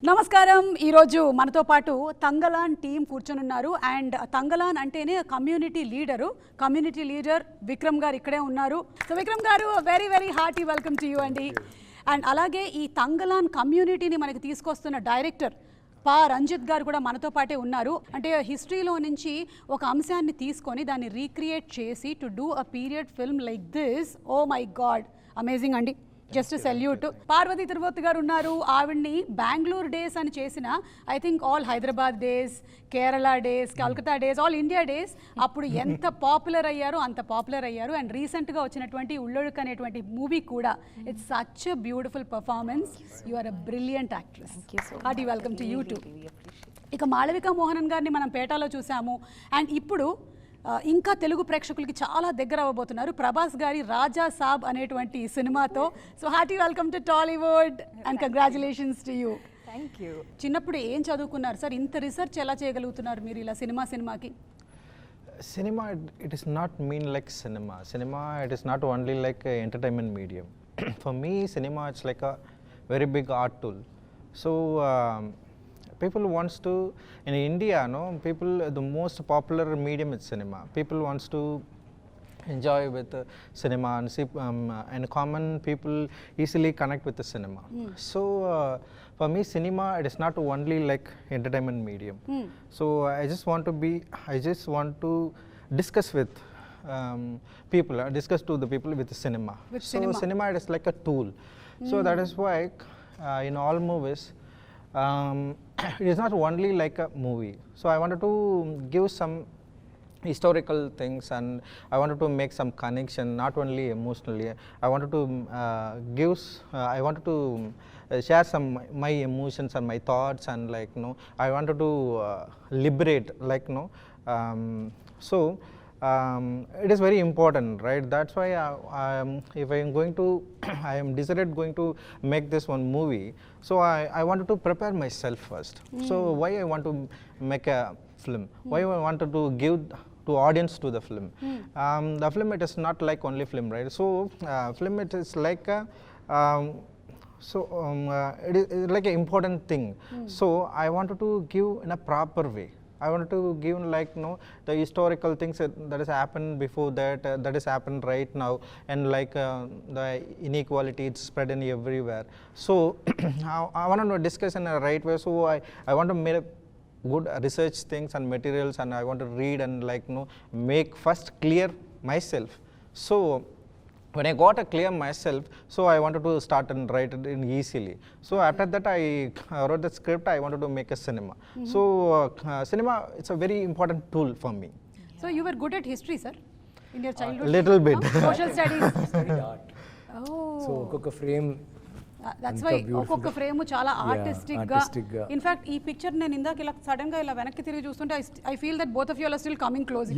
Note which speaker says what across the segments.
Speaker 1: నమస్కారం ఈరోజు మనతో పాటు తంగలాన్ టీం కూర్చొనున్నారు అండ్ తంగలాన్ అంటేనే కమ్యూనిటీ లీడర్ విక్రమ్ గారు ఇక్కడే ఉన్నారు. So Vikram garu very very hearty welcome to you అండి. అండ్ అలాగే ఈ తంగలాన్ కమ్యూనిటీని మనకి తీసుకొస్తున్న డైరెక్టర్ రంజిత్ గారు కూడా మనతో పాటే ఉన్నారు. అంటే హిస్టరీలో నుంచి ఒక అంశాన్ని తీసుకొని దాన్ని రీక్రియేట్ చేసి to do a period film like this, oh my god amazing అండి. Just salute. పార్వతీ తిరుపతి గారు ఉన్నారు. ఆవిడ్ని బెంగళూరు డేస్ అని చేసిన I think all Hyderabad days, Kerala days, Calcutta days, all India days అప్పుడు ఎంత పాపులర్ అయ్యారో అంత పాపులర్ అయ్యారు. అండ్ రీసెంట్గా వచ్చినటువంటి ఉళ్ళొడుకు అనేటువంటి మూవీ కూడా it's such a beautiful performance. You are a brilliant actress. Hearty welcome to you too. ఇక మాళవిక మోహనన్ గారిని మనం పేటాలో చూసాము. అండ్ ఇప్పుడు ఇంకా తెలుగు ప్రేక్షకులకి చాలా దగ్గర అవ్వబోతున్నారు ప్రభాస్ గారి రాజా సాబ్ అనేటువంటి సినిమాతో. So hearty welcome to Tollywood and congratulations to you.
Speaker 2: Thank you.
Speaker 1: చిన్నప్పుడు ఏం చదువుకున్నారు సార్? ఇంత రీసెర్చ్ ఎలా చేయగలుగుతున్నారు మీరు ఇలా సినిమాకి?
Speaker 3: Cinema, it is not mean like cinema. Cinema, it is not only like a entertainment medium. For me, cinema it's like a very big art tool. So people wants to, in India, people, the most popular medium is cinema. People wants to enjoy with cinema and see, and common people easily connect with the cinema. So for me, cinema, it is not only like entertainment medium. So I just want to discuss with people, discuss to the people with the cinema. Cinema, it is like a tool. So that is why in all movies, it is not only like a movie. So I wanted to give some historical things, and I wanted to make some connection, not only emotionally. I wanted to share some my emotions and my thoughts, and like I wanted to liberate, like it is very important, right? That's why if I am going to I am decided going to make this one movie, so I wanted to prepare myself first. So why I want to make a film, why I wanted to give to audience to the film. The film, it is not like only film, right? So film, it is like a it is like an important thing. So I wanted to give in a proper way. I wanted to give like the historical things that has happened before that has happened right now, and like the inequality, it's spread in everywhere. So I want to discuss in a right way. So I want to make good research things and materials, and I want to read and like make first clear myself. So when I got a clear myself, so I wanted to start and write it in easily. So after that, I wrote the script. I wanted to make a cinema. So cinema, it's a very important tool for me.
Speaker 1: So you were good at history, sir, in your childhood?
Speaker 3: Little bit.
Speaker 1: Social studies.
Speaker 4: Studied art.
Speaker 1: Oh.
Speaker 4: So ఒక్కొక్క frame
Speaker 1: that's why ఒక్కొక్క frame చాలా artistic గా. In fact ఈ picture నేను ఇందాక ఇలా sudden గా ఇలా వెనక్కి తిరిగి చూస్తుంటే I feel that both of you are still coming close.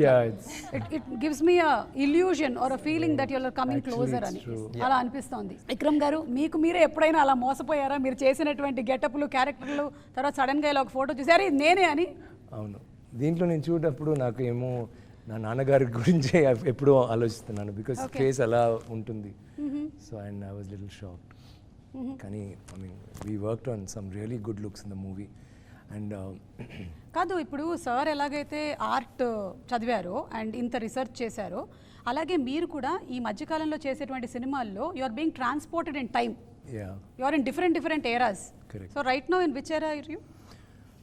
Speaker 1: It gives me a illusion or a feeling that you are coming closer అని అలా అనిపిస్తోంది. విక్రమ్ గారు, మీకు మీరే ఎప్పుడైనా అలా మోసపోయారా? మీరు చేసినటువంటి గెటప్లు, క్యారెక్టర్లు, తర్వాత సడన్ గా ఇలా ఒక ఫోటో చూసారు ఇది నేనే అని?
Speaker 4: అవును, దీంట్లో నేను చూడప్పుడు నాకు ఏమో నా నాన్నగారి గురించి ఎప్పుడూ ఆలోచిస్తున్నాను, బికాస్ ఫేస్ అలా ఉంటుంది. So and I was little shocked. కానీ I mean we worked on some really good looks in the movie. And
Speaker 1: కాదు, ఇప్పుడు సార్ ఎలాగైతే ఆర్ట్ చదివారో అండ్ ఇంత రీసెర్చ్ చేశారో, అలాగే మీరు కూడా ఈ మధ్యకాలంలో చేసేటువంటి సినిమాల్లో you are being transported in time. You are in different eras. So right now in which era are you?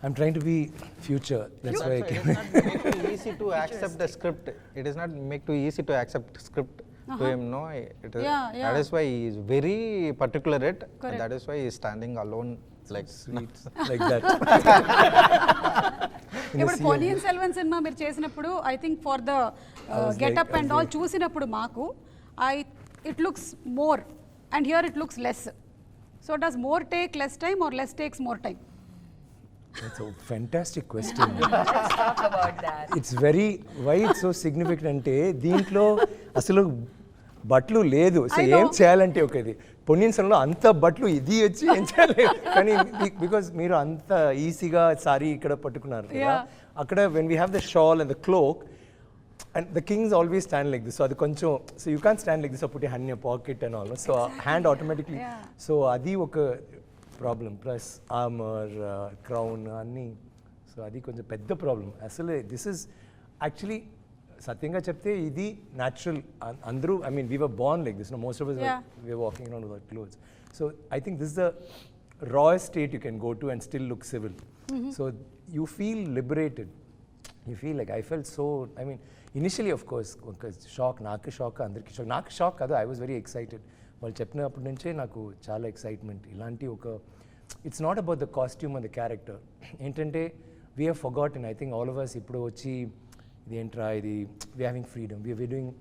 Speaker 4: I'm trying to be future. That's why
Speaker 3: it is not make too easy to accept the script. It is not make too easy to accept script to him. No, it is, that is why he is very particular at. And that is why he is standing alone like
Speaker 4: sweet like that.
Speaker 1: ఇప్పుడు Ponniyin Selvan cinema మీరు చేసినప్పుడు I think for the getup and all చూసినప్పుడు మాకు it looks more and here it looks less. So does more take less time or less takes more time?
Speaker 4: That's a fantastic question.
Speaker 2: Let's talk about that.
Speaker 4: It's very, why it's so significant అంటే దీంట్లో అసలు బట్టలు లేదు. So ఏం చేయాలంటే ఒకది పొన్నియిన్ సెల్వన్లో అంత బట్టలు ఇది వచ్చి ఏం చేయాలి, కానీ బికాజ్ మీరు అంత ఈజీగా సారీ ఇక్కడ పట్టుకున్నారు కదా, అక్కడ when we have the shawl and the cloak and the kings always stand like this. So అది కొంచెం, so you can stand like this, put hand in your pocket and all. So hand automatically, so అది ఒక problem plus armour crown అన్నీ so అది కొంచెం పెద్ద problem అసలు this is actually సత్యంగా చెప్తే ఇది న్యాచురల్ అందరూ I mean we were born like this most of us we were walking around without clothes so I think this is the rawest state you can go to and still look civil so you feel liberated you feel like I felt so I mean initially of course shock నాకు shock అందరికీ shock నాకు shock కాదు I was very excited వాళ్ళు చెప్పినప్పటి నుంచే నాకు చాలా excitement ఇలాంటి ఒక it's not about the costume and the character ఏంటంటే we have forgotten I think all of us ఇప్పుడు వచ్చి ఇది ఏంట్రా ఇది we having freedom we doing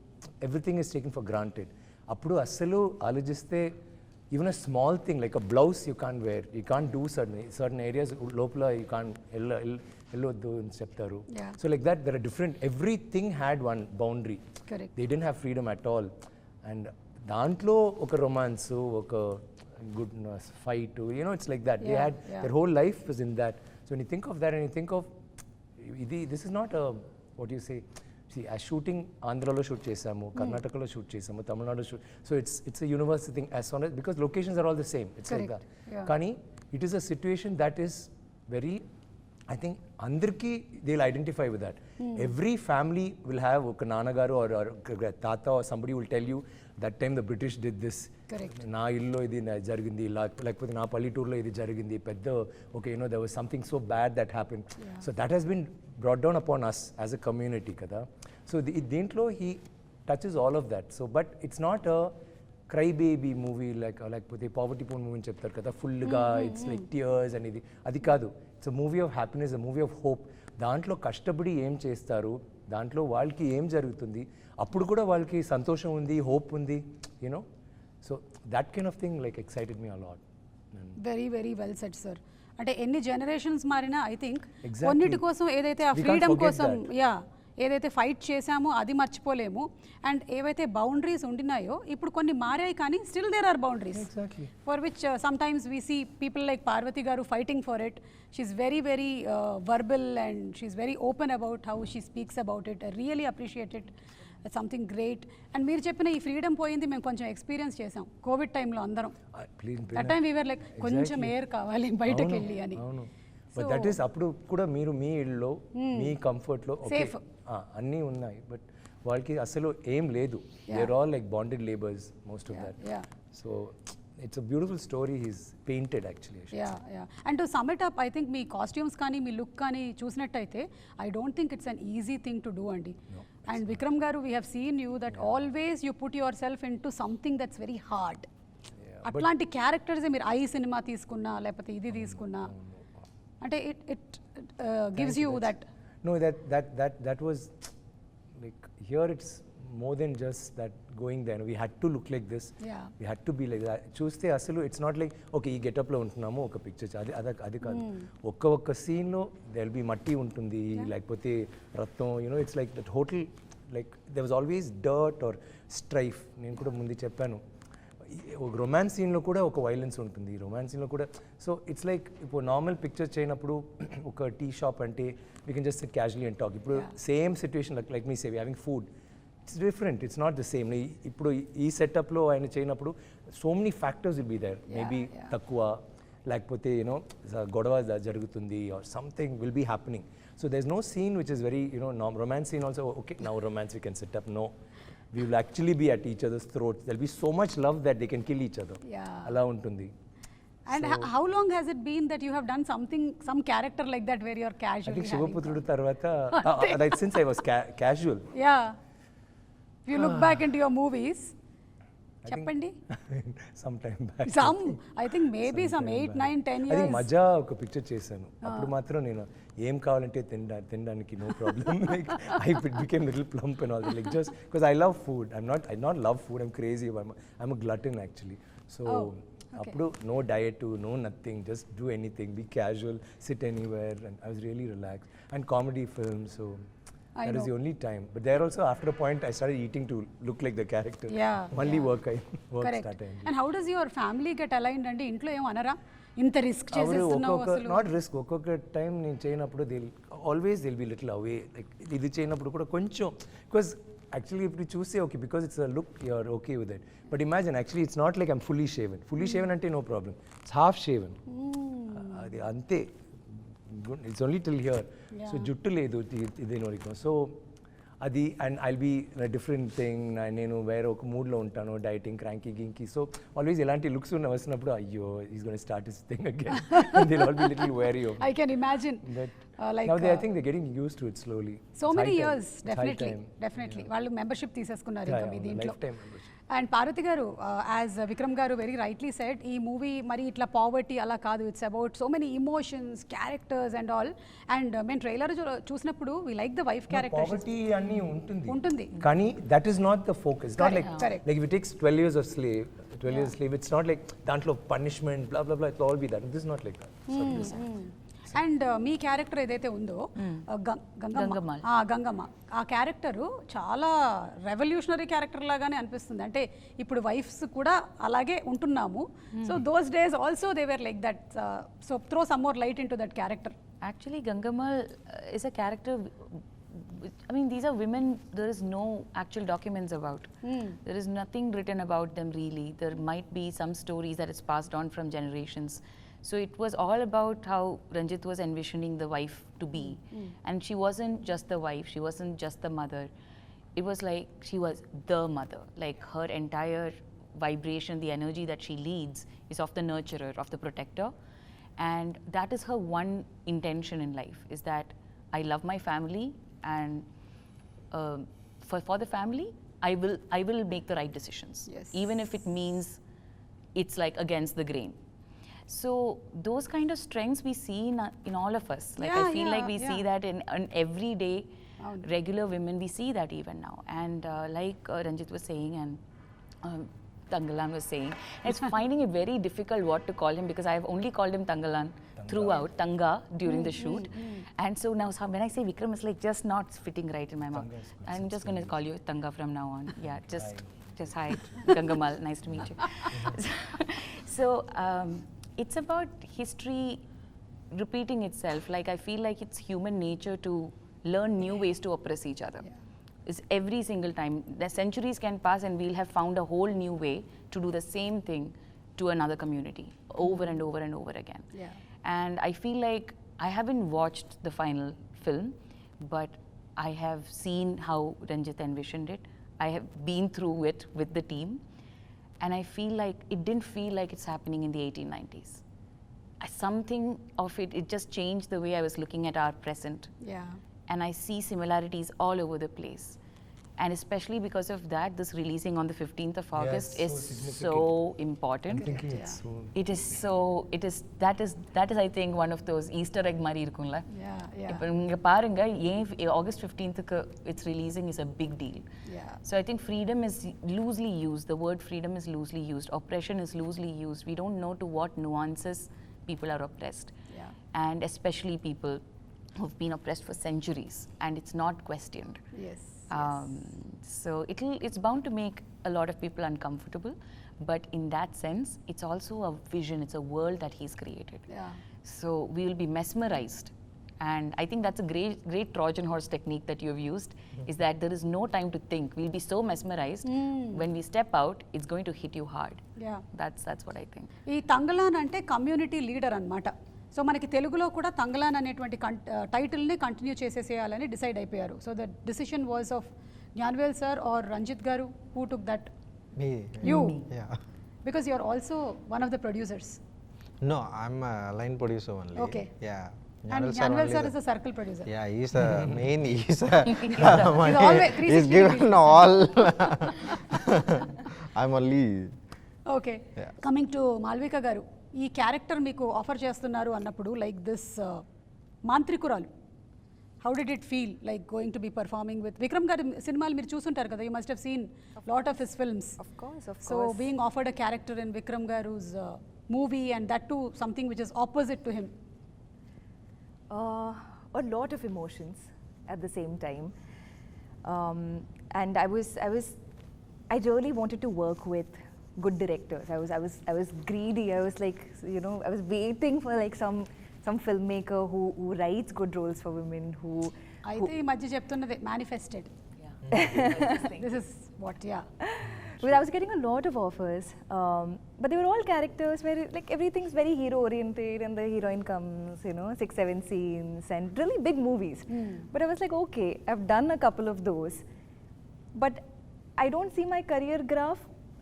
Speaker 4: everything is taking for granted అప్పుడు అస్సలు ఆలోచిస్తే even a small thing like a blouse you can wear you can do certain areas లోపల you can వెళ్ళొద్దు అని చెప్తారు so like that there are different everything had one boundary they didn't have freedom at all and దాంట్లో ఒక romance ఒక good fight you know it's like that they had their whole life was in that so when you think of that and you think of ఇది this is not what you say see ఆ shooting ఆంధ్రాలో shoot చేసాము కర్ణాటకలో shoot చేసాము Tamil Nadu shoot so it's a universal thing as soon because locations are all the same it's like that కానీ it is a situation that is very I think అందరికీ they will identify with that every family will have ఒక నాన్నగారు or తాత or somebody will tell you that time the British did this నా ఇల్లు ఇది జరిగింది లేకపోతే నా పల్లెటూరులో ఇది జరిగింది పెద్ద okay you know there was something so bad that happen so that he's been brought down upon us as a community కదా సో దీంట్లో he touches all of that so but it's not a cry baby movie లేకపోతే poverty porn movie అని చెప్తారు కదా ఫుల్గా it's like tears అనేది అది కాదు it's a movie of happiness a movie of hope దాంట్లో కష్టపడి ఏం చేస్తారు దాంట్లో వాళ్ళకి ఏం జరుగుతుంది అప్పుడు కూడా వాళ్ళకి సంతోషం ఉంది హోప్ ఉంది you know so that kind of thing like excited me a lot
Speaker 1: very very well set sir అంటే ఎన్ని జనరేషన్స్ మారినా ఐ థింక్ కొన్నిటి కోసం ఏదైతే ఆ ఫ్రీడమ్ కోసం ఏదైతే ఫైట్ చేశామో అది మర్చిపోలేము అండ్ ఏవైతే బౌండరీస్ ఉండినాయో ఇప్పుడు కొన్ని మారాయి కానీ still there are boundaries for which sometimes we see people like Parvathi గారు fighting for it she's very very verbal and she's very open about how she speaks about it really appreciate it something great and మీరు చెప్పిన ఈ freedom పోయింది మేము కొంచెం experience చేసాం Covid టైంలో అందరం దట్ టైం వీఆర్ లైక్ కొంచెం ఎయిర్ కావాలి బయటకు వెళ్ళి అని
Speaker 4: బట్ దట్ ఈస్ అప్పుడు కూడా మీరు మీ ఇళ్ళలో మీ కంఫర్ట్లో సేఫ్ అన్నీ ఉన్నాయి బట్ వాళ్ళకి అసలు ఏం లేదు there all like bonded labours most of that so it's a beautiful story he's painted actually
Speaker 1: and to sum it up I think మీ కాస్ట్యూమ్స్ కానీ మీ లుక్ కానీ చూసినట్టయితే I don't think it's an easy thing to do అండి and Vikram garu we have seen you that always you put yourself into something that's very hard అట్లాంటి క్యారెక్టర్సే మీరు I cinema తీసుకున్నా లేకపోతే ఇది తీసుకున్నా అంటే it gives you that
Speaker 4: No, that was like here it's more than just that going there. We had to look like this.
Speaker 1: Yeah.
Speaker 4: We had to be like that. చూస్తే అసలు it's not like okay ఈ గెటప్లో ఉంటున్నాము ఒక picture అది కాదు ఒక్క సీన్లో there will be మట్టి ఉంటుంది లేకపోతే రక్తం you know it's like that hotel like there was always dirt or strife నేను కూడా ముందు చెప్పాను ఒక రొమాన్స్ సీన్లో కూడా ఒక వైలెన్స్ ఉంటుంది రొమాన్స్ సీన్లో కూడా సో ఇట్స్ లైక్ ఇప్పుడు నార్మల్ పిక్చర్ చేయనప్పుడు ఒక టీ షాప్ అంటే we can just sit casually and talk ఇప్పుడు same situation like me say having food it's different it's not the same ఇప్పుడు ఈ సెటప్లో ఆయన చేయనప్పుడు so many factors will be there maybe తక్కువ లేకపోతే యూనో గొడవ జరుగుతుంది or something will be happening so there is no scene which is very you know romance scene also okay now romance we can set up no we will actually be at each other's throats. There will be so much love that they can kill each other. Ala untundi.
Speaker 1: And how long has it been that you have done some character like that where you are casual?
Speaker 4: I think Shivaputrudu tarvata since I was casual.
Speaker 1: Yeah. If you look back into your movies, cheppandi.
Speaker 4: Some time back.
Speaker 1: I think maybe some 8, 9, 10 years.
Speaker 4: I think Maja oka picture chesanu. Appudu matram nenu ఏం కావాలంటే తినడానికి no problem like I became little plump and all that like just because I love food I not love food I'm crazy I'm a glutton actually so అప్పుడు no diet no nothing just do anything be casual sit anywhere and I was really relax and comedy film so that is the only time but there also after a point I started eating to look like the character only work started
Speaker 1: and how does your family get aligned andi intlo em anara inta risk chestunnao asalu
Speaker 4: not risk okka time నేను చేయనప్పుడు they'll be little away like ఇది చేయనప్పుడు కూడా కొంచెం because actually if you choose say okay because it's a look you're okay with it, but imagine actually it's not like I'm fully shaven ante no problem, it's half shaven. అది అంతే, it's only till here. So జుట్టు లేదు ఇదే వరకు. So అది and I'll be different thing, నేను వేరే ఒక మూడ్లో ఉంటాను, డైటింగ్ క్రాంకీ గింకీ. సో ఆల్వేస్ ఇలాంటి లుక్స్ వస్తున్నప్పుడు అయ్యో is gonna start this thing again and they all be little very off.
Speaker 1: I can imagine.
Speaker 4: Like now I think they're getting used to it slowly.
Speaker 1: So many years, definitely. వాళ్ళు membership తీసేసుకున్నారు ఇంకా మీ దీంట్లో. And Parvati గారు, as Vikram garu very rightly said, ఈ movie మరి ఇట్లా poverty అలా కాదు, it's about so many emotions, characters and all. And మేము ట్రైలర్ చూసినప్పుడు we like the wife character.
Speaker 4: Poverty అన్ని ఉంటుంది కానీ that is not the focus. Not like if it takes 12 years of slave, 12 years slave, it's not like దాంట్లో punishment blah blah blah, it will all be that. This is not like that.
Speaker 1: And me character ఏదైతే ఉందో గంగమ్మ, ఆ character చాలా revolutionary character లాగానే అనిపిస్తుంది. అంటే ఇప్పుడు wives కూడా అలాగే ఉంటున్నాము. So those days also they were like that. So throw some more light in to that character.
Speaker 2: Actually, Gangamma is a character. I mean, these are women there is no actual documents about. There is nothing written about them really. There might be some stories that is passed on from generations. So it was all about how Ranjith was envisioning the wife to be. And she wasn't just the wife, she wasn't just the mother. It was like she was the mother. Like her entire vibration, the energy that she leads is of the nurturer, of the protector. And that is her one intention in life, is that I love my family, and for the family, I will make the right decisions.
Speaker 1: Yes.
Speaker 2: Even if it means it's like against the grain. So those kind of strengths we see in all of us. Like I feel like we see that in everyday regular women. We see that even now. And like Ranjith was saying and Thangalaan was saying, it's finding it very difficult what to call him, because I have only called him Thangalaan throughout, Tanga during the shoot. And so now when I say Vikram, it's like just not fitting right in my mouth. I'm just going to call you Tanga from now on. Yeah, just hi, Gangamal, nice to meet you. So it's about history repeating itself. Like I feel like it's human nature to learn new ways to oppress each other. It's every single time. The centuries can pass and we'll have found a whole new way to do the same thing to another community over and over and over again. And I feel like I haven't watched the final film, but I have seen how Ranjith envisioned it. I have been through it with the team. And I feel like it didn't feel like it's happening in the 1890s. Something of it just changed the way I was looking at our present. And I see similarities all over the place. And especially because of that, this releasing on the 15th of August is so important. That is I think one of those Easter egg mari irukumla. Ipo inga paarenga August 15th it's releasing is a big deal. So I think freedom is loosely used. The word freedom is loosely used. Oppression is loosely used. We don't know to what nuances people are oppressed. And especially people who've been oppressed for centuries, and it's not questioned. So it's bound to make a lot of people uncomfortable, but in that sense, it's also a vision, it's a world that he's created. So we will be mesmerized, and I think that's a great Trojan horse technique that you have used, is that there is no time to think. We'll be so mesmerized. When we step out, it's going to hit you hard. That's what I think.
Speaker 1: ఈ తంగలాన్ అంటే community leader అన్నమాట. So మనకి తెలుగులో కూడా తంగలాన్ అనేటువంటి టైటిల్ని continue చేసేసేయాలని decide అయిపోయారు. So the decision was of Gnanavel sir or Ranjith garu? Who took that?
Speaker 3: Me.
Speaker 1: You?
Speaker 3: Yeah.
Speaker 1: Because you are also one of the producers.
Speaker 3: No, I'm a line producer only.
Speaker 1: Okay.
Speaker 3: Yeah.
Speaker 1: And Gnanvel sir is a circle producer.
Speaker 3: Yeah, he's the main. He's
Speaker 1: always 360
Speaker 3: he's given all. I'm only.
Speaker 1: Okay. Coming to Malavika garu, ఈ character మీకు offer చేస్తున్నారు అన్నప్పుడు like this మాంత్రికురాలు, how did it feel like going to be performing with Vikram గారి సినిమాలు మీరు చూసుంటారు కదా, you must have seen lot of his films.
Speaker 2: Of course.
Speaker 1: So being offered a character in Vikram గారు's movie and that to something which is opposite to him.
Speaker 5: A lot of emotions at the same time, and I really wanted to work with good directors. I was greedy. I was like, you know, I was waiting for like some filmmaker who writes good roles for women, who
Speaker 1: అయితే ఈ మధ్య చెప్తున్నదే manifested. This is what, yeah.
Speaker 5: Well, I was getting a lot of offers, but they were all characters where like everything's very hero oriented, and the heroine comes, 6-7 scenes, and really big movies. But I was like, okay, I've done a couple of those, but I don't see my career graph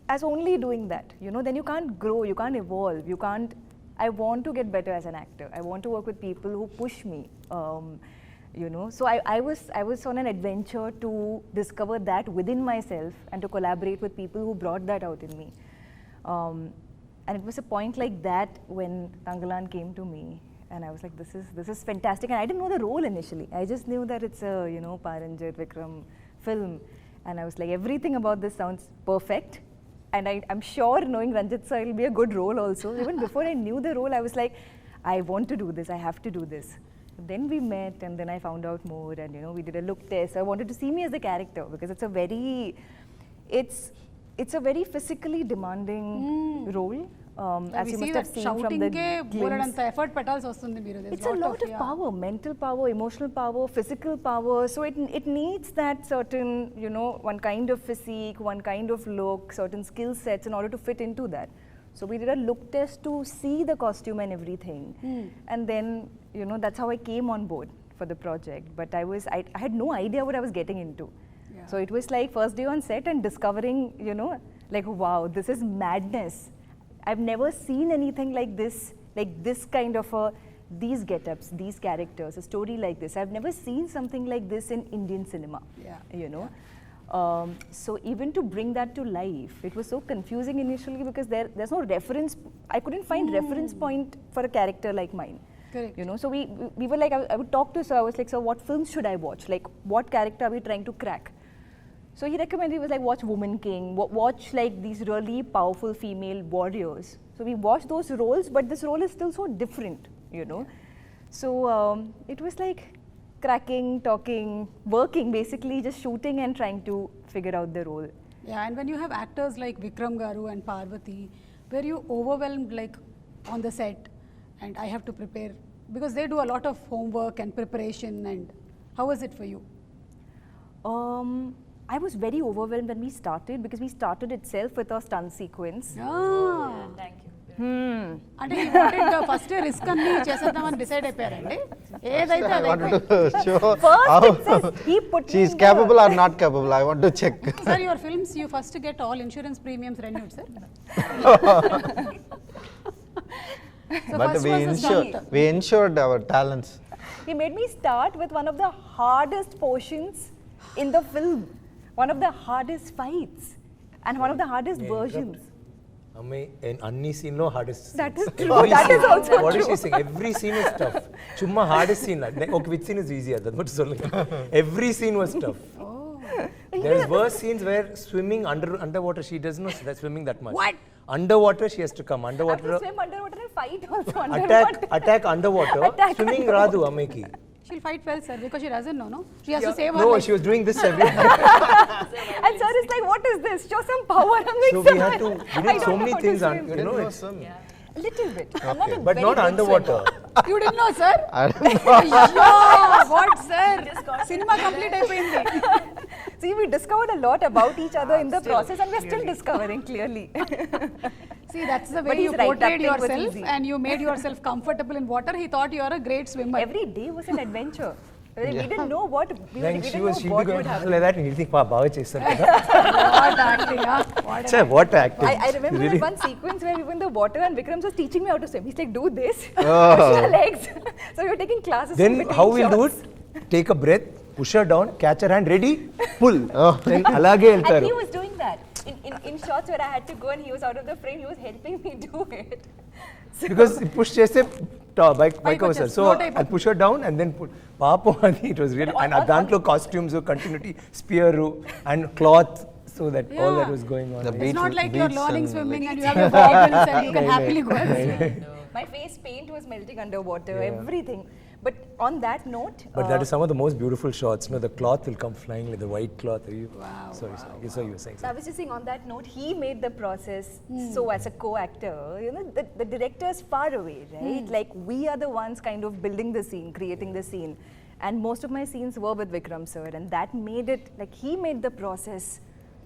Speaker 5: as only doing that. Then you can't grow, you can't evolve, you can't. I want to get better as an actor. I want to work with people who push me. So I was on an adventure to discover that within myself and to collaborate with people who brought that out in me. And it was a point like that when Thangalaan came to me, and I was like, this is fantastic. And I didn't know the role initially. I just knew that it's a Ranjith, Vikram film, and I was like, everything about this sounds perfect. And I'm sure, knowing Ranjith sir, it'll be a good role also. Even before I knew the role, I was like, I want to do this. I have to do this. Then we met, and then I found out more, and we did a look test. So I wanted to see me as a character because it's a very physically demanding role. As you must have seen from the glimpse.
Speaker 1: Effort petals vastundi meeru.
Speaker 5: It's a lot of power, mental power, emotional power, physical power. So it needs that certain, one kind of physique, one kind of look, certain skill sets in order to fit into that. So we did a look test to see the costume and everything. And then, that's how I came on board for the project. But I had no idea what I was getting into. Yeah. So it was like first day on set and discovering, like, wow, this is madness. I've never seen anything like this kind of these get-ups, these characters, a story like this. I've never seen something like this in Indian cinema, so even to bring that to life, it was so confusing initially because there's no reference. I couldn't find reference point for a character like mine.
Speaker 1: Correct.
Speaker 5: So we were like, I would talk to sir. I was like, sir, what films should I watch? Like, what character are we trying to crack? So he recommended, he was like, watch Woman King, watch like these really powerful female warriors. So we watched those roles, but this role is still so different, So it was like cracking, talking, working, basically just shooting and trying to figure out the role.
Speaker 1: Yeah, and when you have actors like Vikram Garu and Parvathy, were you overwhelmed like on the set and I have to prepare? Because they do a lot of homework and preparation, and how was it for you?
Speaker 5: I was very overwhelmed when we started because we started itself with our stunt sequence.
Speaker 2: Thank you.
Speaker 1: అంటే he wanted the first risk అన్ని చేసేద్దామని decide అయిపోయారండి ఏదైతే
Speaker 3: I
Speaker 1: అది
Speaker 3: wanted to show
Speaker 5: First
Speaker 3: how
Speaker 5: it says he put
Speaker 3: she
Speaker 5: me
Speaker 3: is
Speaker 5: in
Speaker 3: capable or not capable. I want to check.
Speaker 1: Sir, your films you first get all insurance premiums renewed, sir. So
Speaker 3: But
Speaker 1: first was the stunt.
Speaker 3: we ensured our talents.
Speaker 5: He made me start with one of the hardest portions in the film, one of the hardest fights, and one of the hardest versions.
Speaker 4: In any scene, no hardest scene.
Speaker 5: That is true. That is also
Speaker 4: What
Speaker 5: true.
Speaker 4: is she saying? Every scene is tough. Chumma hardest scene. Okay, which scene is easier? That's what I'm Every scene was tough. There's worse scenes where swimming underwater, she doesn't know that's swimming that much.
Speaker 1: What?
Speaker 4: Underwater, she has to come.
Speaker 5: I have
Speaker 4: Underwater,
Speaker 5: to swim underwater and fight also underwater.
Speaker 4: attack underwater.
Speaker 5: Attack
Speaker 4: Swimming
Speaker 5: underwater.
Speaker 4: radu ameki.
Speaker 1: She'll fight well, sir, because she doesn't know, no? She has to save her
Speaker 4: No,
Speaker 1: life.
Speaker 4: she was doing this every time.
Speaker 5: And sir is like, what is this? Show some power. I'm like,
Speaker 4: So
Speaker 5: "Sir,
Speaker 4: we had to,
Speaker 5: I
Speaker 4: we did
Speaker 5: don't
Speaker 4: so
Speaker 5: know
Speaker 4: many
Speaker 5: how to
Speaker 4: things,
Speaker 5: swim."
Speaker 4: it's
Speaker 5: A little bit. I'm not a
Speaker 4: but
Speaker 5: very
Speaker 4: not
Speaker 5: good
Speaker 4: underwater.
Speaker 5: swimmer.
Speaker 1: You didn't know, sir?
Speaker 3: I don't know.
Speaker 1: Ayyo, what, sir? Cinema complete అయిపోయింది.
Speaker 5: See, we discovered a lot about each other in the process, and we're still discovering clearly.
Speaker 1: See, that's the
Speaker 5: But
Speaker 1: way
Speaker 5: he's
Speaker 1: you
Speaker 5: right,
Speaker 1: portrayed
Speaker 5: that thing was
Speaker 1: yourself
Speaker 5: easy.
Speaker 1: and you made yourself comfortable in water. He thought you are a great swimmer.
Speaker 5: Every day was an adventure. We didn't know what we
Speaker 4: Then
Speaker 5: didn't
Speaker 4: she
Speaker 5: know
Speaker 4: was, she'd be
Speaker 5: what
Speaker 4: going
Speaker 5: would happen.
Speaker 4: like that, and you'll think, baga chesaru kada.
Speaker 1: What acting, huh? What
Speaker 4: Chai, what acting.
Speaker 5: I remember
Speaker 4: Really?
Speaker 5: that one sequence where we were in the water and Vikram was teaching me how to swim. He's like, do this,
Speaker 3: Oh.
Speaker 5: push your legs. So we were taking classes.
Speaker 4: Then
Speaker 5: in between
Speaker 4: how we'll do
Speaker 5: shots.
Speaker 4: it? Take a breath, push her down, catch her hand, ready, pull.
Speaker 3: Oh.
Speaker 4: Then alage
Speaker 5: And
Speaker 4: eltaru.
Speaker 5: he was doing that. In shots where I had to go and he was out of the frame, he was helping me do it. So
Speaker 4: Because push cheste bike
Speaker 1: వచ్చేసి,
Speaker 4: so
Speaker 1: float
Speaker 4: I'll push her down and then pull. Papo ani, it was really, and dantlo costumes, continuity, spear and cloth, so that all that
Speaker 1: Yeah.
Speaker 4: was going on.
Speaker 3: The
Speaker 1: It's
Speaker 3: beach-
Speaker 1: not like you're
Speaker 3: beach
Speaker 1: learning
Speaker 3: and
Speaker 1: swimming and you have your goggles and you can happily go and swim.
Speaker 5: my face paint was melting underwater, everything. But on that note,
Speaker 4: But that is some of the most beautiful shots. No, the cloth will come flying, like the white cloth.
Speaker 1: Wow,
Speaker 4: Sorry. So you were saying
Speaker 5: so I was just saying on that note, he made the process so as a co-actor, the director is far away, right? Like we are the ones kind of building the scene, creating the scene. And most of my scenes were with Vikram sir, and that made it, like, he made the process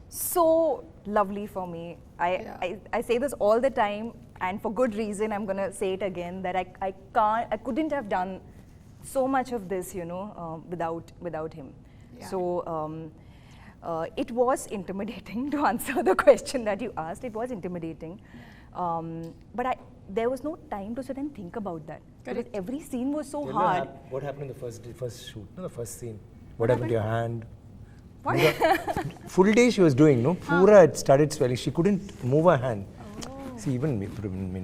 Speaker 5: so lovely for me. I say this all the time, and for good reason. I'm going to say it again, that I couldn't have done so much of this, you know, without him. So it was intimidating, to answer the question that you asked. It was intimidating, but there was no time to sit and think about that. Because every scene was so hard.
Speaker 4: What happened in the first shoot? No, the first scene. What happened to your hand? Full day she was doing, no? Pura it started swelling. She couldn't move her hand. See, even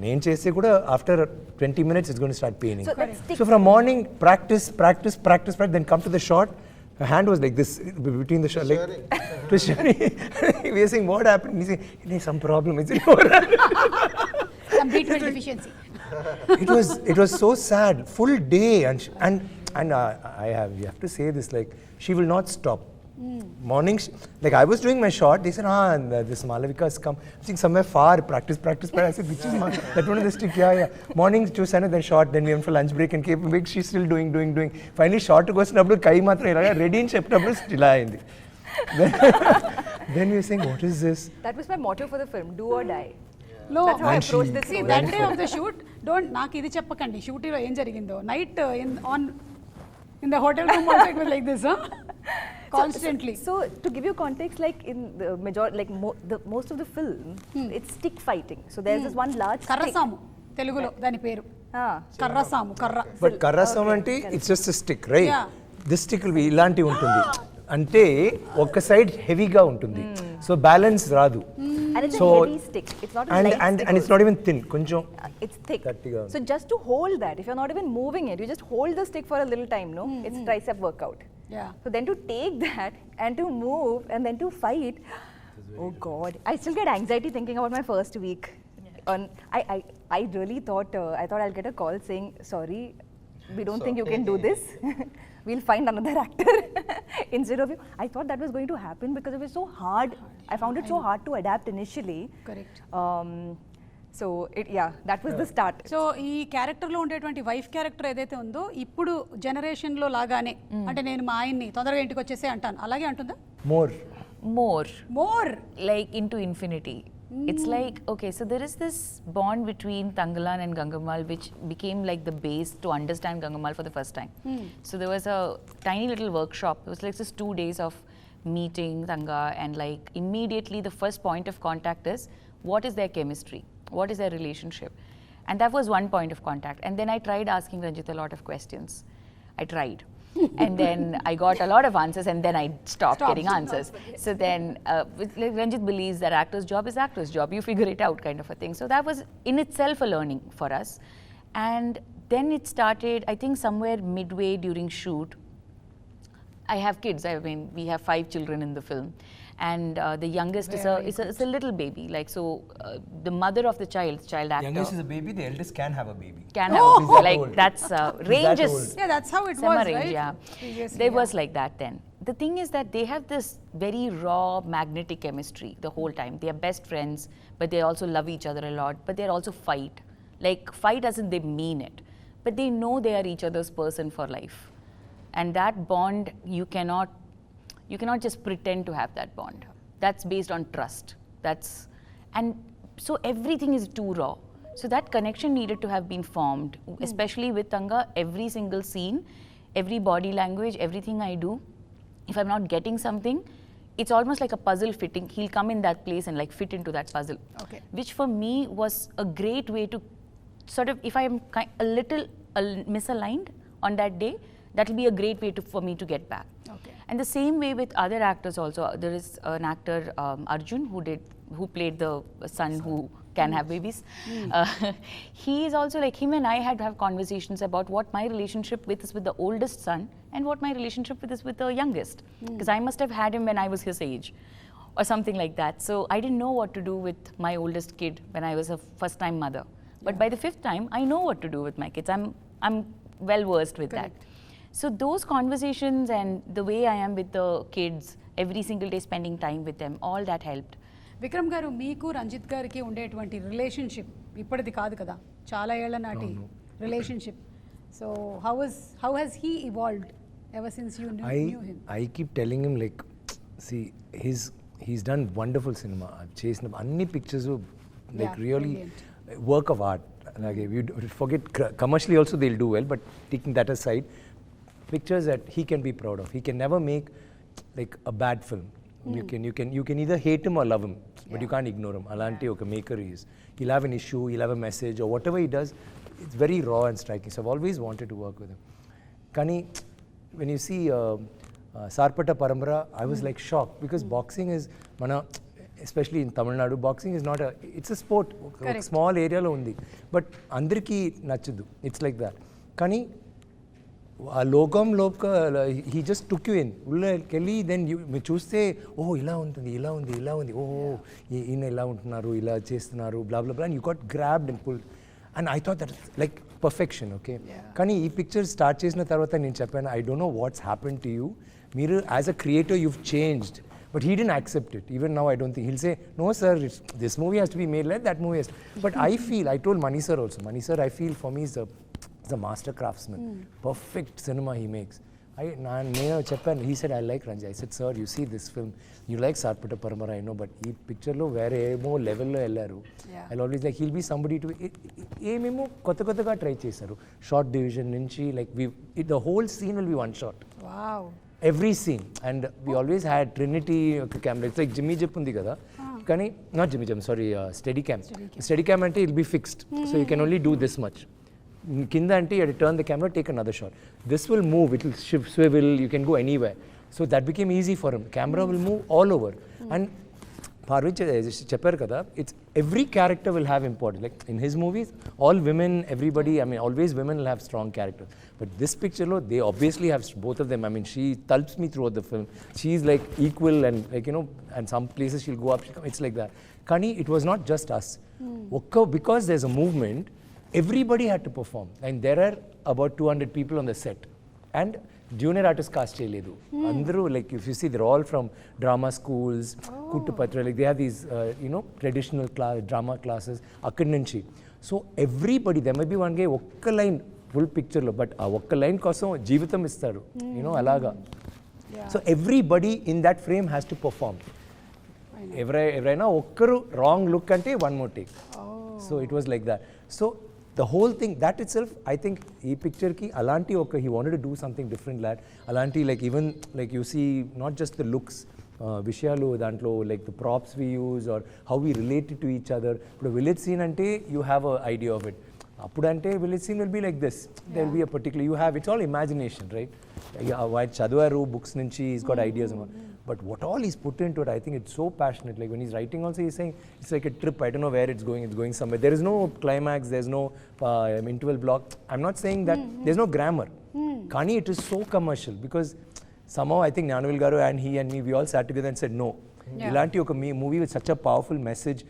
Speaker 4: నేను చేస్తే కూడా after 20 minutes it's going to start paining. So from morning practice, then come to the shot. Her hand was like this between the shot, like it was sharing. We were saying, what happened? He said, "Hey, some problem. Is it over?"
Speaker 1: Some B12 deficiency.
Speaker 4: It was so sad. Full day, and you have to say this, like, she will not stop. Mornings, like, I was doing my shot, they said, this Malavika has come. I think somewhere far, practice. I said, which is that one of the stick? Yeah. Mornings, choose another shot, then we went for lunch break and came back, she's still doing. Finally, shot goes to Kai Matra, ready in September, still. Then we were saying, what is this?
Speaker 5: That was my motto for the film, do or die.
Speaker 1: No,
Speaker 5: That's how I approached this.
Speaker 1: See, that day of the shoot, నాకు ఇది చెప్పకండి, షూటింగ్లో ఏం జరిగిందో. Night in the hotel room also it was like this, huh? Constantly.
Speaker 5: So to give you context, like in the majority, like most of the film, it's stick fighting. So there's this one large stick.
Speaker 1: కర్రసాము తెలుగులో దాని పేరు. కర్రసాము, కర్ర.
Speaker 4: But కర్రసాము అంటే it's just a stick, right?
Speaker 1: Yeah.
Speaker 4: This stick will be ఇలాంటి ఉంటుంది. అంటే ఒక side హెవీగా ఉంటుంది. సో బ్యాలెన్స్ రాదు.
Speaker 5: And it's a heavy stick. It's not a light stick.
Speaker 4: And it's not even thin. కొంచెం
Speaker 5: it's thick.
Speaker 4: గట్టిగా.
Speaker 5: So just to hold that, if you're not even moving it, you just hold the stick for a little time, no? It's tricep workout.
Speaker 1: Yeah.
Speaker 5: So then to take that and to move and then to fight, oh God, I still get anxiety thinking about my first week. I really thought I'll get a call saying, sorry, we don't think you can do this. We'll find another actor instead of you. I thought that was going to happen because it was so hard. I found it so hard to adapt initially.
Speaker 1: Correct.
Speaker 5: So that was the start.
Speaker 1: So ఈ క్యారెక్టర్లో ఉండేటువంటి wife character ఏదైతే ఉందో ఇప్పుడు జనరేషన్లో లాగానే, అంటే నేను మా ఆయన్ని తొందరగా ఇంటికి వచ్చేసే anటాను, అలాగే అంటుందా?
Speaker 2: More like into infinity. It's like, okay, so there is this bond between Thangalaan and Gangamal which became like the base to understand Gangamal for the first time. So there was a tiny little workshop. It was like just 2 days of meeting Thanga, and like immediately the first point of contact is, what is their chemistry? What is their relationship? And that was one point of contact. And then I tried asking Ranjith a lot of questions. I tried. And then I got a lot of answers, and then I stopped getting answers. So then like Ranjith believes that actor's job is actor's job. You figure it out, kind of a thing. So that was in itself a learning for us. And then it started, I think somewhere midway during shoot. I have kids. I mean, we have 5 children in the film. And the youngest is a little baby. Like, so the mother of the child actor.
Speaker 4: Youngest is a baby, the eldest can have a baby.
Speaker 2: Can have a baby. Like, that's ranges.
Speaker 1: Yeah, that's how it
Speaker 2: Summer
Speaker 1: was,
Speaker 2: range,
Speaker 1: right?
Speaker 2: yeah.
Speaker 1: Previously,
Speaker 2: There was like that then. The thing is that they have this very raw magnetic chemistry the whole time. They are best friends, but they also love each other a lot. But they also fight. Like, fight as in they mean it. But they know they are each other's person for life. And that bond, you cannot just pretend to have that bond. That's based on trust. And so everything is too raw. So that connection needed to have been formed, especially with Thanga. Every single scene, every body language, everything I do, if I'm not getting something, it's almost like a puzzle fitting. He'll come in that place and like fit into that puzzle.
Speaker 1: Okay.
Speaker 2: Which for me was a great way to sort of, if I am a little misaligned on that day, that will be a great way for me to get back.
Speaker 1: Okay.
Speaker 2: And the same way with other actors also. There is an actor, Arjun, who played the son who can have babies. He is also like, him and I had to have conversations about what my relationship is with the oldest son and what my relationship is with the youngest. Because I must have had him when I was his age or something like that. So I didn't know what to do with my oldest kid when I was a first time mother. But by the 5th time, I know what to do with my kids. I'm well versed with that. So those conversations and the way I am with the kids, every single day spending time with them, all that helped.
Speaker 1: Vikram గారు, మీకు రంజిత్ గారికి ఉండేటువంటి relationship ఇప్పటిది కాదు కదా, చాలా ఏళ్ల నాటి relationship. So how has he evolved ever since you knew him?
Speaker 4: I keep telling him like, see, he's done wonderful cinema. I've chased any pictures of like
Speaker 1: Yeah,
Speaker 4: really
Speaker 1: brilliant.
Speaker 4: work of art. Like if you forget commercially also they'll do well, but taking that aside, pictures that he can be proud of. He can never make like a bad film. You can either hate him or love him, but you can't ignore him. Alanti oka maker he is. He'll have an issue, he'll have a message, or whatever he does, it's very raw and striking. So I've always wanted to work with him. Kani, when you see Sarpata Parambara, I was like shocked because boxing is mana, especially in Tamil Nadu, boxing is not it's a sport.
Speaker 1: Correct.
Speaker 4: Small area lo undi, but andarki nachadu. It's like that. Kani ఆ లోకంలో he just took you in ఉళ్ళకెళ్ళి then మీరు చూస్తే ఓహో ఇలా ఉంటుంది ఇలా ఉంది ఇలా ఉంది ఓహో ఈయన ఇలా ఉంటున్నారు ఇలా చేస్తున్నారు blah blah blah and you got grabbed and pull and I thought that like perfection okay కానీ ఈ పిక్చర్ స్టార్ట్ చేసిన తర్వాత నేను చెప్పాను I don't know what's happen to you మీరు as a creator you've changed but he didn't accept it. Even now I don't think he'll say no sir, this movie has to be made like that movie has to. But I told Mani sir also, Mani sir I feel for me is a master craftsman. Perfect cinema he makes. He said I like Ranjith. I said sir, you see this film, you like Sarpata Paramara, I know, but ee picture lo vere emo level lo ellaru. I'll always like he'll be somebody to ememo kotta ga try chesaru. Short division nunchi like the whole scene will be one shot.
Speaker 1: Wow.
Speaker 4: Every scene, and we always had Trinity camera. It's like Jimmy Jip undi kada. Kani not Jimmy Jim, sorry, Steadicam. Steadicam ante it'll be fixed, so you can only do this much. Kinda ante you have to turn the camera, take another shot. This will move, it will shift, swivel, you can go anywhere. So that became easy for him. Camera will move all over. And Parvathy చెప్పారు కదా, it's every character will have importance. Like in his movies, all women, everybody, I mean, always women will have strong characters. But this picture, they obviously have both of them. I mean, she tulps me throughout the film. She's like equal and like, you know, and some places she'll go up, it's like that. Kani, it was not just us. Because there's a movement, everybody had to perform. And there are about 200 people on the set. And junior artist cast cheyaledu. Andru, like if you see, they're all from drama schools, Kuttupatra, like they have these, you know, traditional drama classes, akkad nunchi. So everybody, there may be one guy, okka line, full picture lo, but aa okka line kosam jeevitam istaru, you know, alaga. So everybody in that frame has to perform. Everyna okkaru wrong look ante one more take. So it was like that. So the whole thing, that itself, I think, ee picture ki alanti oka, he wanted to do something different, lad. Alanti, like even like you see, not just the looks, vishayalu dantlo, like the props we use or how we relate to each other. But a village scene ante, you have an idea of it. Apudante village scene will be like this. There will be a particular, you have, it's all imagination, right? Why Chadwaru books nunchi, he's got ideas. But what all he's put into it, I think it's so passionate. Like when he's writing also, he's saying, it's like a trip, I don't know where it's going somewhere. There is no climax, there's no interval block. I'm not saying that, there's no grammar. Kani, it is so commercial because somehow I think Nyanuvil Garu and he and me, we all sat together and said, no. Ilanti oka movie with such a powerful message,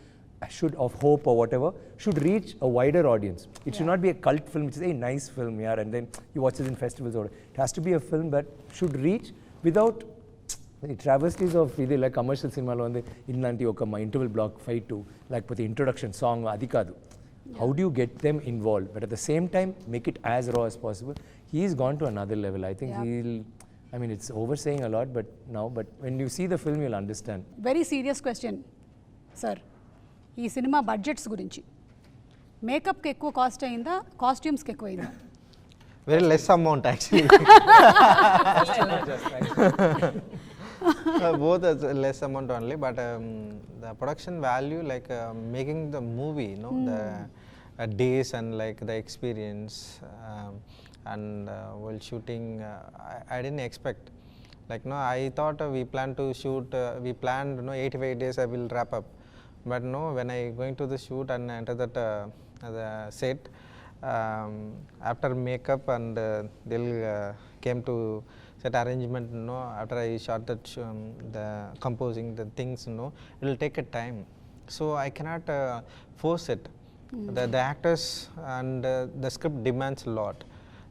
Speaker 4: of hope or whatever, should reach a wider audience. It should not be a cult film, which is a nice film, yeah, and then you watch it in festivals or whatever. It has to be a film that should reach without the travesties of either like commercial cinema lo ande illanti oka interval block fight to like the introduction song adi kadu. How do you get them involved, but at the same time make it as raw as possible? He's gone to another level. I think I mean, it's oversaying a lot, but when you see the film, you'll understand.
Speaker 1: Very serious question, sir. ఈ cinema budgets గురించి మేకప్కి ఎక్కువ cost అయిందా, కాస్ట్యూమ్స్కి ఎక్కువ అయిందా?
Speaker 3: Very less amount actually. Both is less amount only, but the production value, like making the movie, you know, the days and like the experience and while shooting, I didn't expect. Like no, I thought we planned to shoot, we planned, you know, 85 days I will wrap up. But no, when I going to the shoot and enter that the set, after makeup and they'll came to set arrangement, you know, after I shot that the composing the things, you know, it will take a time. So I cannot force it. The actors and the script demands a lot.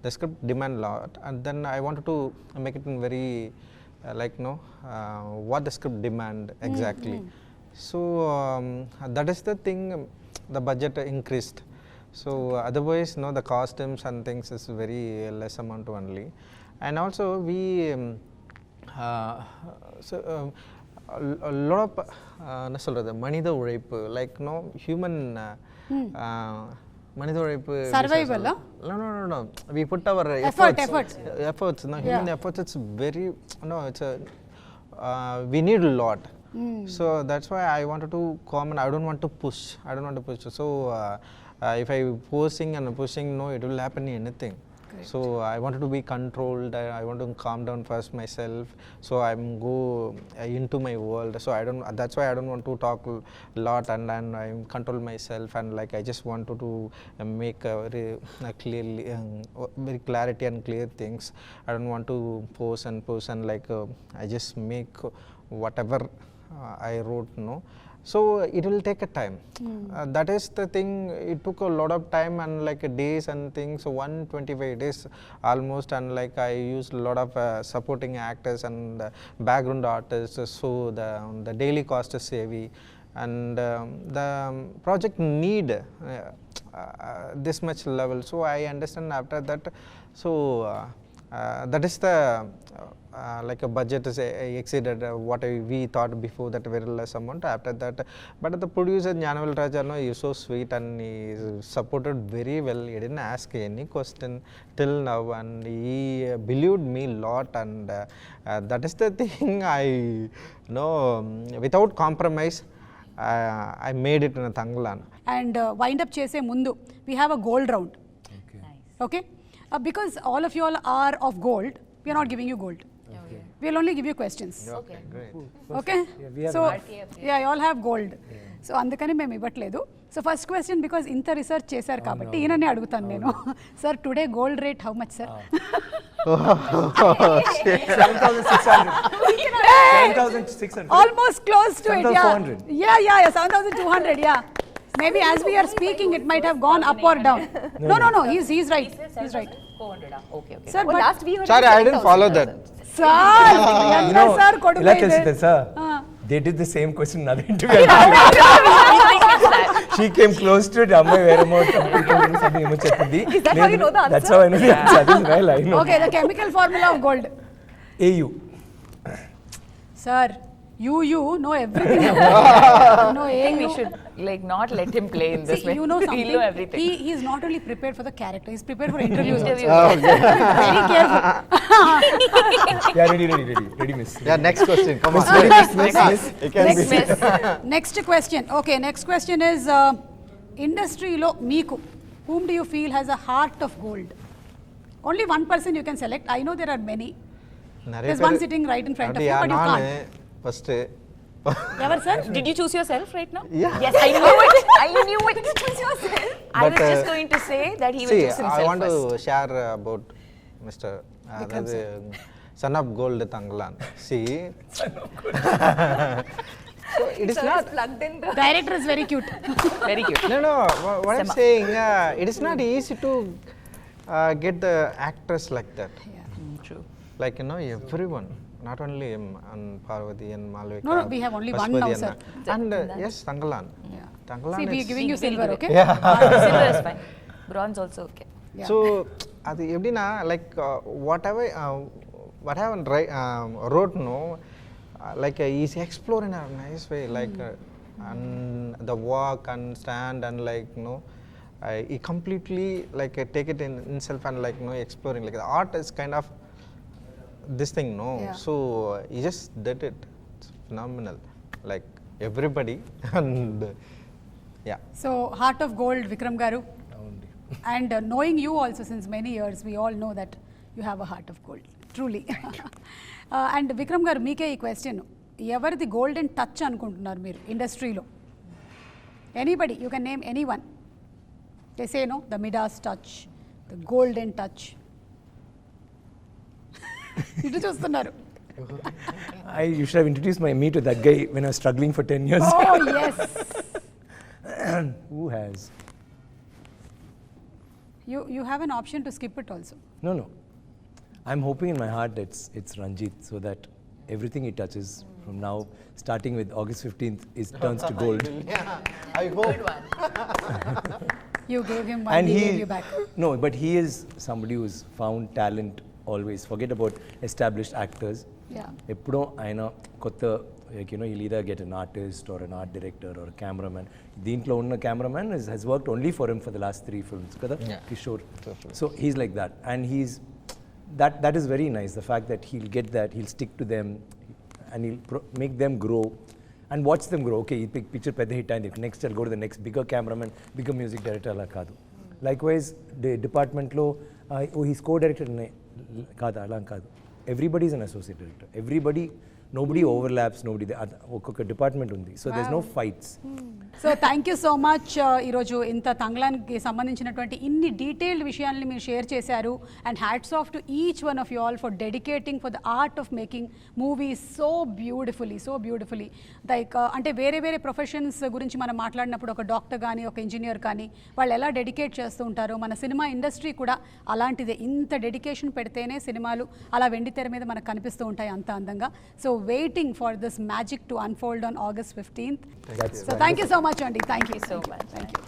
Speaker 3: The script demand a lot, and then I wanted to make it in very like no, what the script demand exactly. So that is the thing, the budget increased. So otherwise, no, the costumes and things is very less amount only. And also we a lot of என்ன சொல்றது மனித உழைப்பு like no human மனித உழைப்பு
Speaker 1: survival
Speaker 3: no we put our efforts no human efforts, it's very no it's a we need a lot. So that's why I wanted to comment. I don't want to push. So if I posing and pushing, no, it will happen anything. Correct. So I wanted to be controlled. I want to calm down first myself. So I'm go into my world. So I don't. That's why I don't want to talk a lot and I control myself and like I just wanted to make a very clearly, very clarity and clear things. I don't want to post and like I just make whatever I wrote, no. So it will take a time. That is the thing. It took a lot of time and like days and things. So 125 days almost, and like I used a lot of supporting actors and background artists. So the daily cost is heavy, and the project need this much level. So I understand after that. So that is the like a budget is exceeded what we thought before, that very less amount after that. But the producer Janavel Raja, no, he is so sweet and he supported very well. He didn't ask any question till now and he believed me a lot, and that is the thing. I know without compromise I made it in a Thangalaan.
Speaker 1: And wind up chese mundu we have a gold round.
Speaker 4: Okay.
Speaker 2: Nice.
Speaker 1: Okay, because all of you all are of gold, we are not giving you gold.
Speaker 2: Okay.
Speaker 1: We will only give you questions.
Speaker 2: Okay.
Speaker 3: Great.
Speaker 1: Okay,
Speaker 4: Yeah, we have
Speaker 1: so
Speaker 2: that.
Speaker 1: yeah, you all have gold. So అందుకని మేము ఇవ్వట్లేదు. So first question, because ఇంత research చేశారు కాబట్టి ఈయననే అడుగుతాను నేను. Sir today gold rate how much sir?
Speaker 4: 7,600.
Speaker 1: Almost close to it.
Speaker 4: 7,400.
Speaker 1: Yeah, 7,200. Yeah. Maybe as we are speaking, it might have gone up or down. No. He's right. He's right.
Speaker 2: 400. Okay.
Speaker 1: Sir,
Speaker 5: Well,
Speaker 1: but
Speaker 5: last we heard
Speaker 3: Sorry, I didn't follow that.
Speaker 1: sir, sir,
Speaker 4: ఇలా తెలిసిందే sir, they did the same question in other interview. She came close to it. అమ్మాయి వేరే something ఏమో చెప్పింది.
Speaker 5: Is that how you know the answer?
Speaker 4: That's how I know the answer. That is well, I know.
Speaker 1: Okay, the chemical formula of gold.
Speaker 4: AU.
Speaker 1: Sir, you know everything. No,
Speaker 2: I think we should like not let him play in this
Speaker 1: See,
Speaker 2: way.
Speaker 1: you know
Speaker 2: He'll know
Speaker 1: something.
Speaker 2: everything.
Speaker 1: He is not only prepared for the character, he's prepared for interviews.
Speaker 2: Interviews.
Speaker 1: Also. Very careful.
Speaker 4: Yeah, ready, miss.
Speaker 3: Yeah, next question. Come on.
Speaker 4: Miss.
Speaker 3: It can
Speaker 2: Next
Speaker 3: be.
Speaker 2: miss.
Speaker 1: Next question. Okay, next question is industry lo meeku, whom do you feel has a heart of gold? Only one person you can select. I know there are many. There's one sitting right in front of you, but you can't.
Speaker 3: First.
Speaker 1: Ever, sir?
Speaker 2: Did you choose yourself right now?
Speaker 3: Yeah.
Speaker 2: Yes, I knew it. Did you choose yourself? I
Speaker 3: But,
Speaker 2: was just going to say that he will
Speaker 3: See,
Speaker 2: choose himself
Speaker 3: I want
Speaker 2: first.
Speaker 3: to share about Mr.
Speaker 1: Vikram,
Speaker 3: Son of Gold Thangalaan. See, so it is
Speaker 5: Sir
Speaker 3: not.
Speaker 5: is plugged in the
Speaker 1: Director is very cute.
Speaker 2: Very cute.
Speaker 3: No. What I'm
Speaker 2: Sema.
Speaker 3: saying, it is not easy to get the actors like that.
Speaker 2: True.
Speaker 3: Like everyone. Not only and Parvathy and Malavika.
Speaker 1: No, we have only one now, sir.
Speaker 3: And yes, Thangalaan.
Speaker 1: Yeah.
Speaker 3: Thangalaan
Speaker 1: See, we are
Speaker 3: is-
Speaker 1: giving you silver, okay?
Speaker 2: Silver is fine. Bronze also okay.
Speaker 1: Yeah.
Speaker 3: So அது எப்படின்னா like whatever wrote no like he's exploring in a nice way, like and the walk and stand and like he completely like take it in himself and like exploring, like the art is kind of this thing,
Speaker 1: Yeah.
Speaker 3: so he just did it. It's phenomenal, like everybody. And yeah,
Speaker 1: So, heart of gold, Vikram Garu. And knowing you also since many years, we all know that you have a heart of gold, truly. And Vikram Garu, meeke ee question, evardi golden touch anukuntunnaru meer industry lo? Anybody, you can name anyone. They say no, the Midas touch, the golden touch. ఇటు చూస్తున్నారు.
Speaker 4: You should have introduced me to that guy when I was struggling for 10 years.
Speaker 1: Oh yes.
Speaker 4: Who has?
Speaker 1: You have an option to skip it also.
Speaker 4: No. I'm hoping in my heart it's Ranjith, so that everything he touches from now, starting with August 15th, turns to gold.
Speaker 3: yeah, I hope.
Speaker 1: You gave him one,
Speaker 4: And
Speaker 1: he gave you back.
Speaker 4: No, but he is somebody who's found talent always. Forget about established actors.
Speaker 1: Yeah.
Speaker 4: ఎప్పుడో ఆయన కొత్త like you know you'll either get an artist or an art director or a cameraman. దీంట్లో ఉన్న cameraman has worked only for him for the last 3 films కదా Kishore. So he's like that, and he's that is very nice, the fact that he'll get that, he'll stick to them and he'll make them grow and watch them grow. Okay, ఈ picture పెద్ద hit అయింది, next I'll go to the next bigger cameraman, bigger music director అలా కాదు. Likewise డిపార్ట్మెంట్లో he's co-director కాదు, అలా కాదు. Everybody is an associate director. Nobody overlaps, ఒక్కొక్క డిపార్ట్మెంట్ ఉంది. So there's no fights.
Speaker 1: So thank you so much ఈరోజు ఇంత తంగలాన్కి సంబంధించినటువంటి ఇన్ని డీటెయిల్డ్ విషయాల్ని మీరు షేర్ చేశారు. And hats off to each one of you all for dedicating for the art of making movies so beautifully like అంటే వేరే professions గురించి మనం మాట్లాడినప్పుడు ఒక డాక్టర్ కానీ ఒక ఇంజనీర్ కానీ వాళ్ళు ఎలా డెడికేట్ చేస్తూ ఉంటారో మన సినిమా ఇండస్ట్రీ కూడా అలాంటిదే. ఇంత డెడికేషన్ పెడితేనే సినిమాలు అలా వెండి తెర మీద మనకు కనిపిస్తూ ఉంటాయి అంత అందంగా. So waiting for this magic to unfold on August 15th. So thank you so much, Andy. Thank you
Speaker 2: so much.
Speaker 1: Thank you.